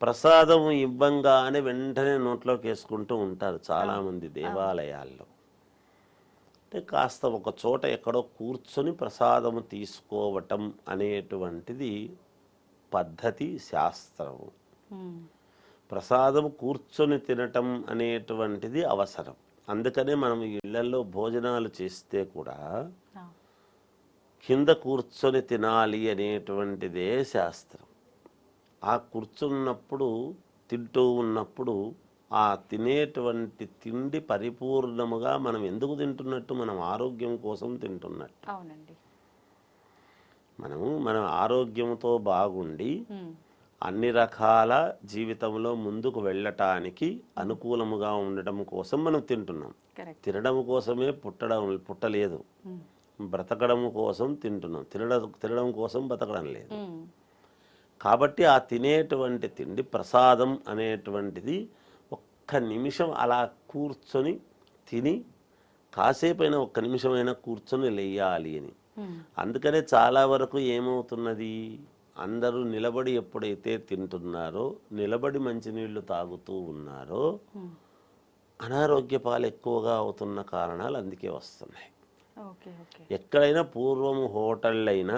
ప్రసాదం ఇవ్వంగానే వెంటనే నోట్లోకి వేసుకుంటూ ఉంటారు అవును. చాలామంది అవును. దేవాలయాల్లో. అంటే కాస్త ఒక చోట ఎక్కడో కూర్చొని ప్రసాదము తీసుకోవటం అనేటువంటిది పద్ధతి, శాస్త్రం. హ్మ్. ప్రసాదం కూర్చొని తినటం అనేటువంటిది అవసరం. అందుకనే మనం ఇళ్లలో భోజనాలు చేస్తే కూడా ఆ! కింద కూర్చొని తినాలి అనేటువంటిదే శాస్త్రం. ఆ కూర్చున్నప్పుడు తింటూ ఉన్నప్పుడు ఆ తినేటువంటి తిండి పరిపూర్ణముగా మనం ఎందుకు తింటున్నట్టు, మనం ఆరోగ్యం కోసం తింటున్నట్టు. అవునండి. మన ఆరోగ్యంతో బాగుండి హ్మ్. అన్ని రకాల జీవితంలో ముందుకు వెళ్ళటానికి హ్మ్. అనుకూలముగా ఉండటం కోసం మనం తింటున్నాం. కరెక్ట్. తినడం కోసమే పుట్టలేదు. హ్మ్. బ్రతకడం కోసం తింటున్నాం. తినడం కోసం బతకడం లేదు. హ్మ్. కాబట్టి ఆ తినేటువంటి తిండి ప్రసాదం అనేటువంటిది ఒక్క నిమిషం అలా కూర్చొని తిని కాసేపైనా ఒక్క నిమిషమైనా కూర్చొని లేయాలి అని. హ్మ్. అందుకనే చాలా వరకు ఏమవుతున్నది, అందరూ నిలబడి ఎప్పుడైతే తింటున్నారో, నిలబడి మంచినీళ్ళు తాగుతూ ఉన్నారో హ్మ్. అనారోగ్య పాలు ఎక్కువగా అవుతున్న కారణాలు అందుకే వస్తున్నాయి. ఓకే. ఓకే. ఎక్కడైనా పూర్వము హోటళ్ళైనా